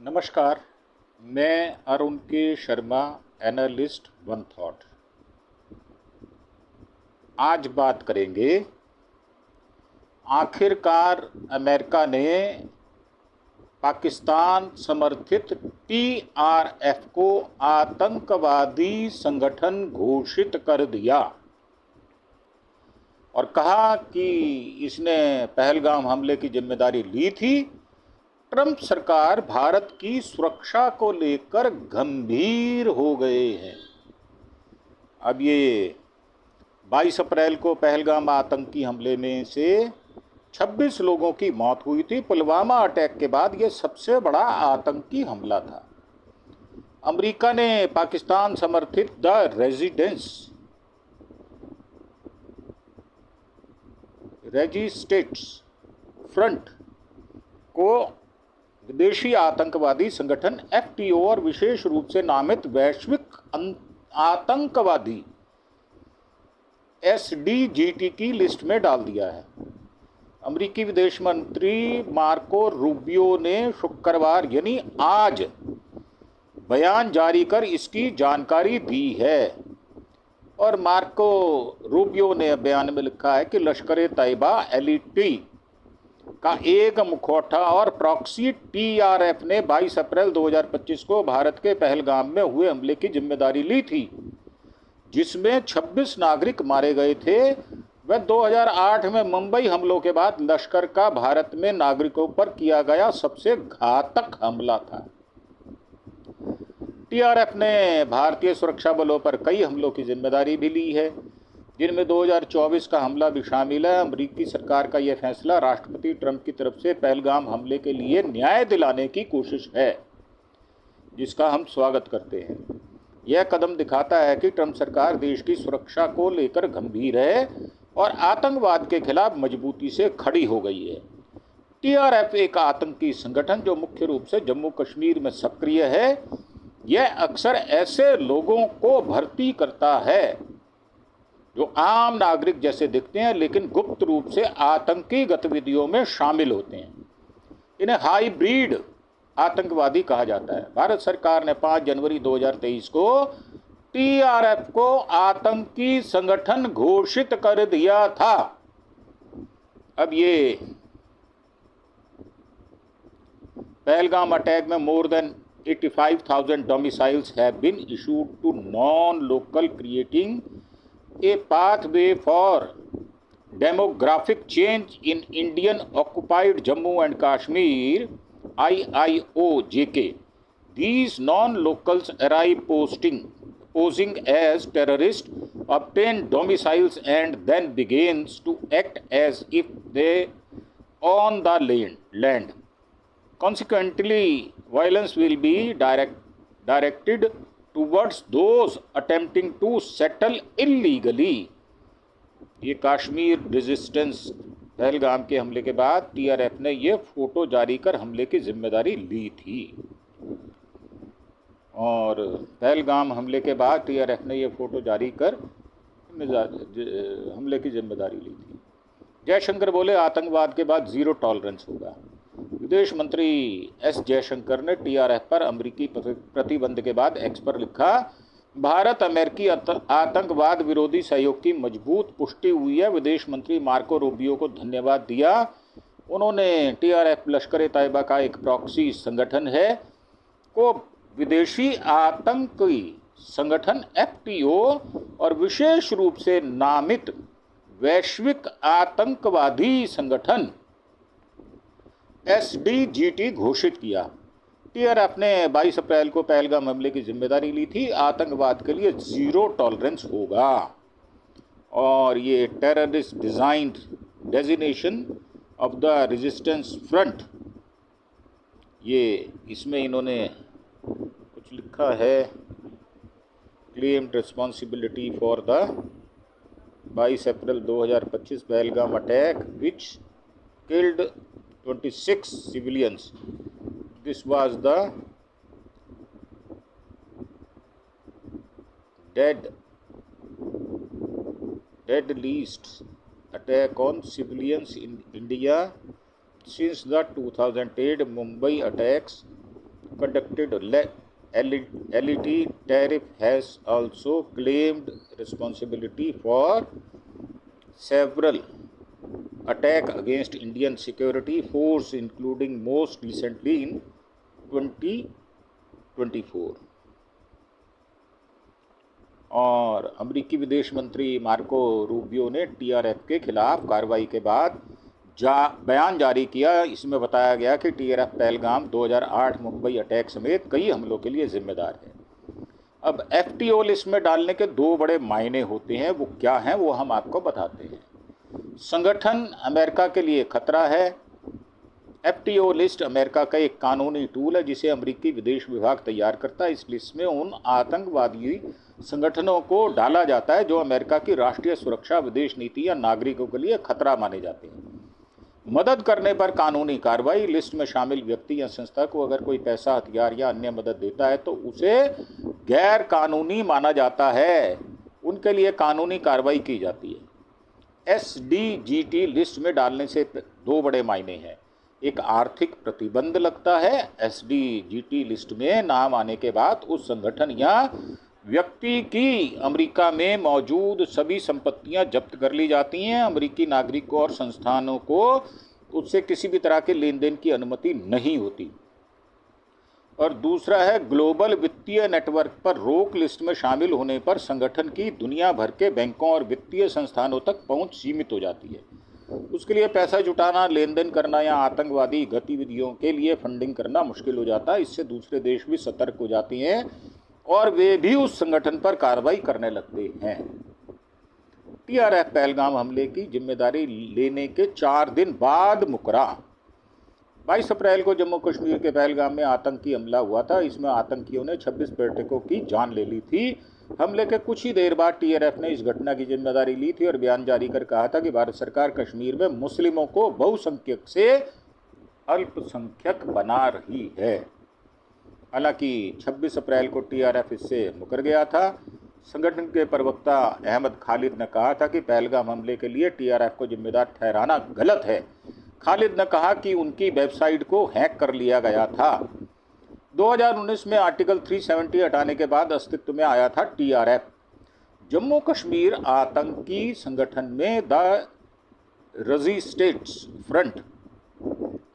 नमस्कार। मैं अरुण के शर्मा, एनालिस्ट वन थॉट। आज बात करेंगे, आखिरकार अमेरिका ने पाकिस्तान समर्थित टीआरएफ को आतंकवादी संगठन घोषित कर दिया और कहा कि इसने पहलगाम हमले की जिम्मेदारी ली थी। ट्रंप सरकार भारत की सुरक्षा को लेकर गंभीर हो गए हैं। अब ये 22 अप्रैल को पहलगाम आतंकी हमले में से 26 लोगों की मौत हुई थी। पुलवामा अटैक के बाद ये सबसे बड़ा आतंकी हमला था। अमेरिका ने पाकिस्तान समर्थित द रेजिस्टेंस फ्रंट को विदेशी आतंकवादी संगठन एफटीओ और विशेष रूप से नामित वैश्विक आतंकवादी एसडीजीटी की लिस्ट में डाल दिया है। अमेरिकी विदेश मंत्री मार्को रूबियो ने शुक्रवार यानी आज बयान जारी कर इसकी जानकारी दी है। और मार्को रूबियो ने बयान में लिखा है कि लश्कर तैयबा एलईटी का एक मुखौटा और प्रॉक्सी टीआरएफ ने 22 अप्रैल 2025 को भारत के पहलगाम में हुए हमले की जिम्मेदारी ली थी, जिसमें 26 नागरिक मारे गए थे। वह 2008 में मुंबई हमलों के बाद लश्कर का भारत में नागरिकों पर किया गया सबसे घातक हमला था। टीआरएफ ने भारतीय सुरक्षा बलों पर कई हमलों की जिम्मेदारी भी ली है, जिनमें 2024 का हमला भी शामिल है। अमेरिकी सरकार का यह फैसला राष्ट्रपति ट्रंप की तरफ से पहलगाम हमले के लिए न्याय दिलाने की कोशिश है, जिसका हम स्वागत करते हैं। यह कदम दिखाता है कि ट्रंप सरकार देश की सुरक्षा को लेकर गंभीर है और आतंकवाद के खिलाफ मजबूती से खड़ी हो गई है। टीआरएफ एक आतंकी संगठन जो मुख्य रूप से जम्मू कश्मीर में सक्रिय है। यह अक्सर ऐसे लोगों को भर्ती करता है जो आम नागरिक जैसे दिखते हैं लेकिन गुप्त रूप से आतंकी गतिविधियों में शामिल होते हैं। इन्हें हाइब्रिड आतंकवादी कहा जाता है। भारत सरकार ने 5 जनवरी 2023 को टीआरएफ को आतंकी संगठन घोषित कर दिया था। अब ये पहलगाम अटैक में more than 85,000 domiciles have been issued to non-local, creating a pathway for demographic change in Indian occupied Jammu and Kashmir, IIOJK. These non-locals arrive posing as terrorists, obtain domiciles and then begins to act as if they own the land. Consequently, violence will be directed towards those attempting to settle illegally. ये Kashmir resistance Pahalgam के हमले के बाद TRF ने ये photo जारी कर हमले की जिम्मेदारी ली थी। और पहलगाम हमले के बाद टीआरएफ ने ये फोटो जारी कर हमले की जिम्मेदारी ली थी। जयशंकर बोले, आतंकवाद के बाद जीरो टॉलरेंस होगा। विदेश मंत्री एस जयशंकर ने टीआरएफ पर अमेरिकी प्रतिबंध के बाद एक्स पर लिखा, भारत अमेरिकी आतंकवाद विरोधी सहयोग की मजबूत पुष्टि हुई है। विदेश मंत्री मार्को रूबियो को धन्यवाद दिया। उन्होंने टीआरएफ लश्कर तैयबा का एक प्रॉक्सी संगठन है को विदेशी आतंकी संगठन एफटीओ और विशेष रूप से नामित वैश्विक आतंकवादी संगठन एसडीजीटी घोषिट किया। टीआरएफ ने 22 अप्रैल को पहलगाम हमले की जिम्मेदारी ली थी। आतंकवाद के लिए जीरो टॉलरेंस होगा और ये terrorist designed designation of the resistance front, ये इसमें इन्होंने कुछ लिखा है, claimed responsibility for the 22 April 2025 Pahalgam attack which killed 26 civilians. This was the deadliest attack on civilians in India since the 2008 Mumbai attacks conducted LET tariff has also claimed responsibility for several attacks against Indian security force, including most recently in 2024. और अमेरिकी विदेश मंत्री Marco Rubio ने TRF के खिलाफ कार्रवाई के बाद बयान जारी किया। इसमें बताया गया कि टीआरएफ पहलगाम 2008 मुंबई अटैक समेत कई हमलों के लिए जिम्मेदार है। अब एफटीओ लिस्ट में डालने के दो बड़े मायने होते हैं, वो क्या हैं वो हम आपको बताते हैं। संगठन अमेरिका के लिए खतरा है। एफटीओ लिस्ट अमेरिका का एक कानूनी टूल है जिसे अमेरिकी विदेश विभाग तैयार करता है। इस लिस्ट में उन आतंकवादी संगठनों को डाला जाता है जो अमेरिका की राष्ट्रीय सुरक्षा, विदेश नीति या नागरिकों के लिए खतरा माने जाते हैं। मदद करने पर कानूनी कार्रवाई। लिस्ट में शामिल व्यक्ति या संस्था को अगर कोई पैसा, हथियार या अन्य मदद देता है तो उसे गैर कानूनी माना जाता है, उनके लिए कानूनी कार्रवाई की जाती है। एसडीजीटी लिस्ट में डालने से दो बड़े मायने हैं। एक आर्थिक प्रतिबंध लगता है। एसडीजीटी लिस्ट में नाम आने के बाद उस संगठन या व्यक्ति की अमेरिका में मौजूद सभी संपत्तियां जब्त कर ली जाती हैं। अमेरिकी नागरिकों और संस्थानों को उससे किसी भी तरह के लेन देन की अनुमति नहीं होती। और दूसरा है ग्लोबल वित्तीय नेटवर्क पर रोक। लिस्ट में शामिल होने पर संगठन की दुनिया भर के बैंकों और वित्तीय संस्थानों तक पहुंच सीमित हो जाती है। उसके लिए पैसा जुटाना, लेन देन करना या आतंकवादी गतिविधियों के लिए फंडिंग करना मुश्किल हो जाता है। इससे दूसरे देश भी सतर्क हो जाते हैं और वे भी उस संगठन पर कार्रवाई करने लगते हैं। टीआरएफ पहलगाम हमले की जिम्मेदारी लेने के 4 दिन बाद मुकरा। 22 अप्रैल को जम्मू कश्मीर के पहलगाम में आतंकी हमला हुआ था। इसमें आतंकियों ने 26 पर्यटकों की जान ले ली थी। हमले के कुछ ही देर बाद टीआरएफ ने इस घटना की जिम्मेदारी ली थी और बयान जारी कर कहा था कि भारत सरकार कश्मीर में मुस्लिमों को बहुसंख्यक से अल्पसंख्यक बना रही है। हालांकि 26 अप्रैल को टीआरएफ इससे मुकर गया था। संगठन के प्रवक्ता अहमद खालिद ने कहा था कि पहलगाम हमले के लिए टीआरएफ को जिम्मेदार ठहराना गलत है। खालिद ने कहा कि उनकी वेबसाइट को हैक कर लिया गया था। 2019 में आर्टिकल 370 हटाने के बाद अस्तित्व में आया था टीआरएफ। जम्मू कश्मीर आतंकी संगठन में द रेजिस्टेंस फ्रंट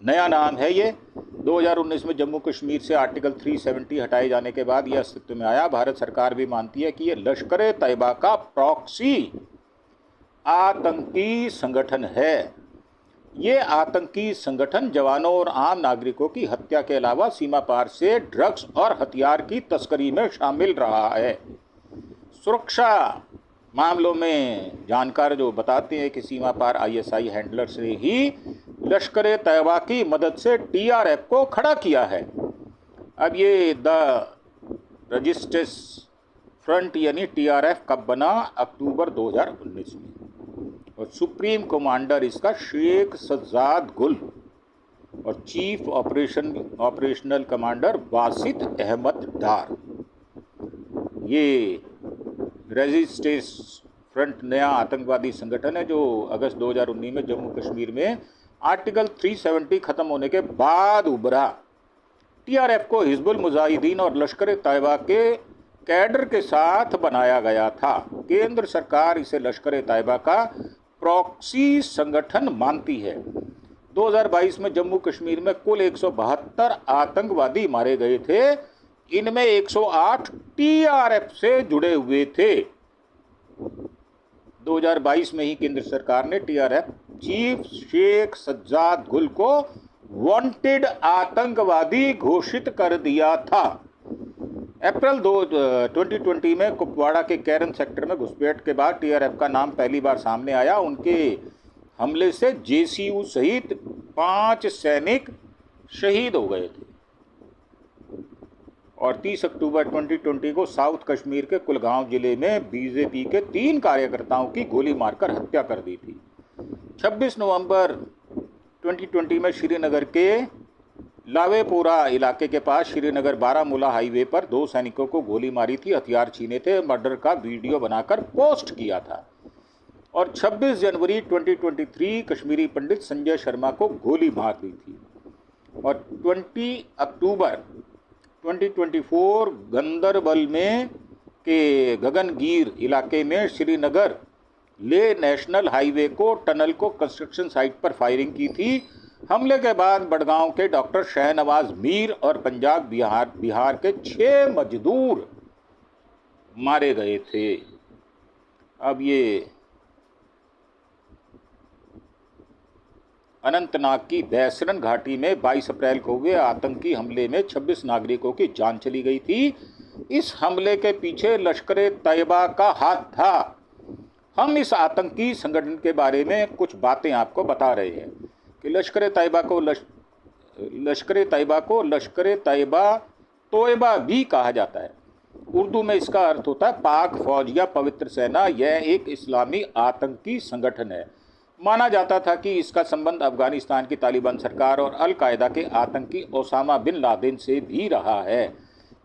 नया नाम है। ये 2019 में जम्मू कश्मीर से आर्टिकल 370 हटाए जाने के बाद यह अस्तित्व में आया। भारत सरकार भी मानती है कि यह लश्कर तैयबा का प्रॉक्सी आतंकी संगठन है। ये आतंकी संगठन जवानों और आम नागरिकों की हत्या के अलावा सीमा पार से ड्रग्स और हथियार की तस्करी में शामिल रहा है। सुरक्षा मामलों में जानकार जो बताते हैं कि सीमा पार आईएसआई हैंडलर से ही लश्कर तैयबा की मदद से टीआरएफ को खड़ा किया है। अब ये द रेजिस्टेंस फ्रंट यानी टीआरएफ कब बना? अक्टूबर 2019 में। और सुप्रीम कमांडर इसका शेख सज्जाद गुल और chief operational commander Basit Ahmad Dar. ये रेजिस्टेंस फ्रंट नया आतंकवादी संगठन है जो अगस्त 2019 में जम्मू कश्मीर में आर्टिकल 370 खत्म होने के बाद उभरा। टीआरएफ को हिजबुल मुजाहिदीन और लश्कर तैयबा के कैडर के साथ बनाया गया था। केंद्र सरकार इसे लश्कर तैयबा का प्रॉक्सी संगठन मानती है। 2022 में जम्मू कश्मीर में कुल 172 आतंकवादी मारे गए थे। इनमें 108 टीआरएफ से जुड़े हुए थे। 2022 में ही केंद्र सरकार ने टीआरएफ चीफ शेख सज्जाद गुल को वांटेड आतंकवादी घोषित कर दिया था। अप्रैल 2020 में कुपवाड़ा के कैरन सेक्टर में घुसपैठ के बाद टीआरएफ का नाम पहली बार सामने आया। उनके हमले से जेसीयू सहित 5 सैनिक शहीद हो गए थे। और 30 अक्टूबर 2020 को साउथ कश्मीर के कुलगांव जिले में बीजेपी के 3 कार्यकर्ताओं की गोली मारकर हत्या कर दी थी। 26 नवंबर 2020 में श्रीनगर के लावेपुरा इलाके के पास श्रीनगर बारामूला हाईवे पर 2 सैनिकों को गोली मारी थी, हथियार छीने थे, मर्डर का वीडियो बनाकर पोस्ट किया था। और 26 जनवरी 2023 कश्मीरी पंडित संजय शर्मा को गोली मार दी थी। और 20 अक्टूबर 2024 गंदरबल में के गगनगीर इलाके में श्रीनगर ले नेशनल हाईवे को टनल को कंस्ट्रक्शन साइट पर फायरिंग की थी। हमले के बाद बड़गांव के डॉक्टर शहनवाज मीर और पंजाब बिहार के 6 मजदूर मारे गए थे। अब ये अनंतनाग की बैसरन घाटी में 22 अप्रैल को हुए आतंकी हमले में 26 नागरिकों की जान चली गई थी। इस हमले के पीछे लश्कर तैयबा का हाथ था। हम इस आतंकी संगठन के बारे में कुछ बातें आपको बता रहे हैं कि लश्कर तैयबा तोयबा भी कहा जाता है। उर्दू में इसका अर्थ होता है पाक फौज या पवित्र सेना। यह एक इस्लामी आतंकी संगठन है। माना जाता था कि इसका संबंध अफगानिस्तान की तालिबान सरकार और अल कायदा के आतंकी ओसामा बिन लादेन से भी रहा है।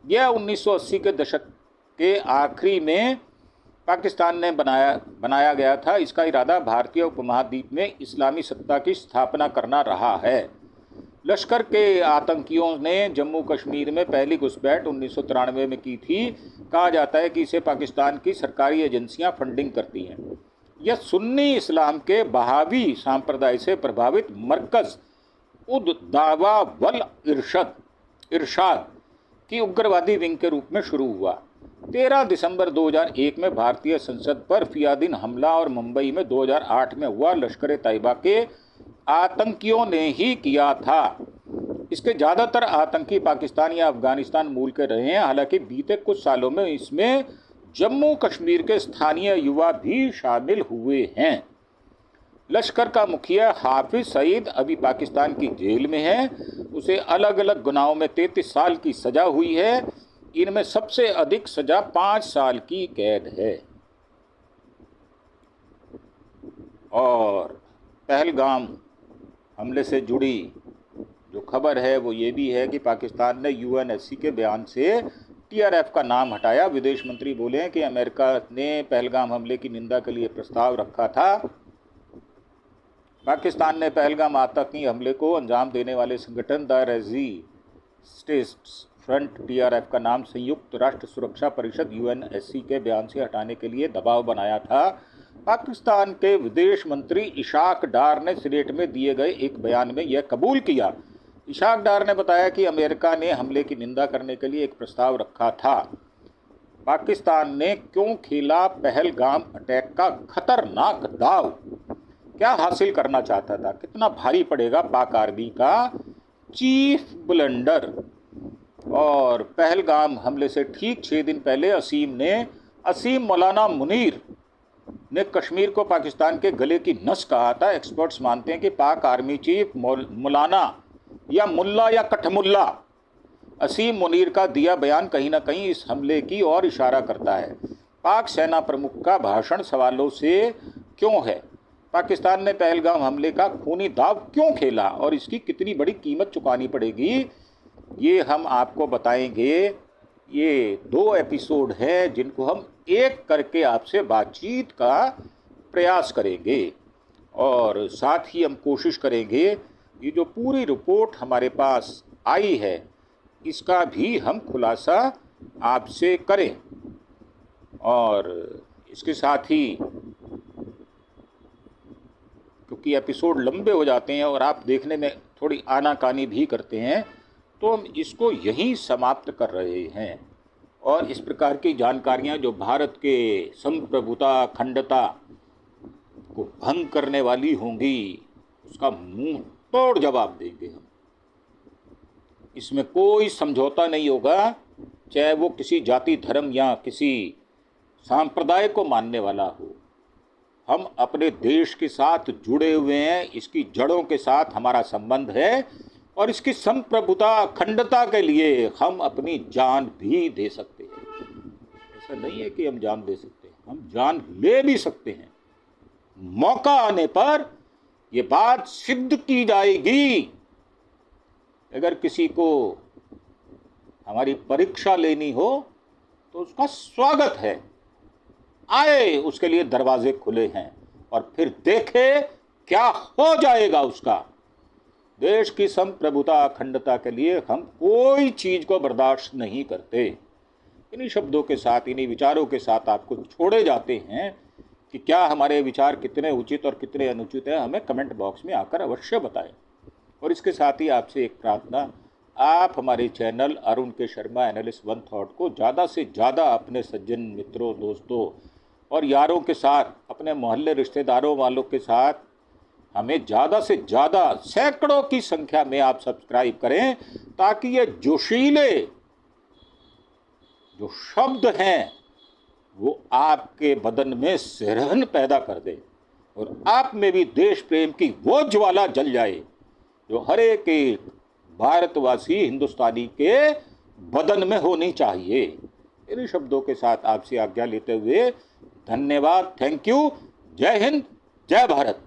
यह 1980 के दशक के आखिरी में पाकिस्तान ने बनाया गया था। इसका इरादा भारतीय उपमहाद्वीप में इस्लामी सत्ता की स्थापना करना रहा है। लश्कर के आतंकियों ने जम्मू कश्मीर में पहली घुसपैठ 1993 में की थी। कहा जाता है कि इसे पाकिस्तान की सरकारी एजेंसियां फंडिंग करती हैं। यह सुन्नी इस्लाम के बहावी सांप्रदाय से प्रभावित मरकज़ उद दावा वल इरशाद की उग्रवादी विंग के रूप में शुरू हुआ। 13 दिसंबर 2001 में भारतीय संसद पर फियादीन हमला और मुंबई में 2008 में हुआ लश्कर तैयबा के आतंकियों ने ही किया था। इसके ज़्यादातर आतंकी पाकिस्तान या अफगानिस्तान मूल के रहे हैं। हालांकि बीते कुछ सालों में इसमें जम्मू कश्मीर के स्थानीय युवा भी शामिल हुए हैं। लश्कर का मुखिया हाफिज सईद अभी पाकिस्तान की जेल में है। उसे अलग अलग गुनाहों में 33 साल की सज़ा हुई है। इनमें सबसे अधिक सज़ा 5 साल की कैद है। और पहलगाम हमले से जुड़ी जो खबर है वो ये भी है कि पाकिस्तान ने यूएनएससी के बयान से टीआरएफ का नाम हटाया। विदेश मंत्री बोले हैं कि अमेरिका ने पहलगाम हमले की निंदा के लिए प्रस्ताव रखा था। पाकिस्तान ने पहलगाम आतंकी हमले को अंजाम देने वाले संगठन द रेजिस्टेंस फ्रंट टीआरएफ का नाम संयुक्त राष्ट्र सुरक्षा परिषद यूएनएससी के बयान से हटाने के लिए दबाव बनाया था। पाकिस्तान के विदेश मंत्री इशाक डार ने सीनेट में दिए गए एक बयान में यह कबूल किया। इशाक डार ने बताया कि अमेरिका ने हमले की निंदा करने के लिए एक प्रस्ताव रखा था। पाकिस्तान ने क्यों खेला पहलगाम अटैक का खतरनाक दाव? क्या हासिल करना चाहता था? कितना भारी पड़ेगा पाक आर्मी का चीफ ब्लंडर? और पहलगाम हमले से ठीक 6 दिन पहले असीम मौलाना मुनीर ने कश्मीर को पाकिस्तान के गले की नस कहा था। एक्सपर्ट्स मानते हैं कि पाक आर्मी चीफ मौलाना या मुल्ला या कठमुल्ला असीम मुनीर का दिया बयान कहीं ना कहीं इस हमले की ओर इशारा करता है। पाक सेना प्रमुख का भाषण सवालों से क्यों है? पाकिस्तान ने पहलगाम हमले का खूनी दाव क्यों खेला और इसकी कितनी बड़ी कीमत चुकानी पड़ेगी, ये हम आपको बताएंगे। ये 2 एपिसोड हैं जिनको हम एक करके आपसे बातचीत का प्रयास करेंगे और साथ ही हम कोशिश करेंगे ये जो पूरी रिपोर्ट हमारे पास आई है इसका भी हम खुलासा आपसे करें। और इसके साथ ही क्योंकि एपिसोड लंबे हो जाते हैं और आप देखने में थोड़ी आनाकानी भी करते हैं तो हम इसको यहीं समाप्त कर रहे हैं। और इस प्रकार की जानकारियां जो भारत के संप्रभुता अखंडता को भंग करने वाली होंगी उसका मुंह तोड़ जवाब देंगे हम। इसमें कोई समझौता नहीं होगा, चाहे वो किसी जाति धर्म या किसी सांप्रदाय को मानने वाला हो। हम अपने देश के साथ जुड़े हुए हैं, इसकी जड़ों के साथ हमारा संबंध है और इसकी संप्रभुता अखंडता के लिए हम अपनी जान भी दे सकते हैं। ऐसा नहीं है कि हम जान दे सकते, हम जान ले भी सकते हैं। मौका आने पर ये बात सिद्ध की जाएगी। अगर किसी को हमारी परीक्षा लेनी हो तो उसका स्वागत है, आए, उसके लिए दरवाजे खुले हैं और फिर देखे क्या हो जाएगा उसका। देश की संप्रभुता अखंडता के लिए हम कोई चीज को बर्दाश्त नहीं करते। इन्हीं शब्दों के साथ, इन्हीं विचारों के साथ आपको छोड़े जाते हैं कि क्या हमारे विचार कितने उचित और कितने अनुचित हैं, हमें कमेंट बॉक्स में आकर अवश्य बताएं। और इसके साथ ही आपसे एक प्रार्थना, आप हमारे चैनल अरुण के शर्मा एनालिस्ट वन थॉट को ज़्यादा से ज़्यादा अपने सज्जन मित्रों, दोस्तों और यारों के साथ, अपने मोहल्ले रिश्तेदारों वालों के साथ, हमें ज़्यादा से ज़्यादा सैकड़ों की संख्या में आप सब्सक्राइब करें, ताकि ये जोशीले जो शब्द हैं वो आपके बदन में सिरहन पैदा कर दे और आप में भी देश प्रेम की वो ज्वाला जल जाए जो हर एक भारतवासी, हिंदुस्तानी के बदन में होनी चाहिए। इन शब्दों के साथ आपसे आज्ञा लेते हुए धन्यवाद, थैंक यू, जय हिंद, जय भारत।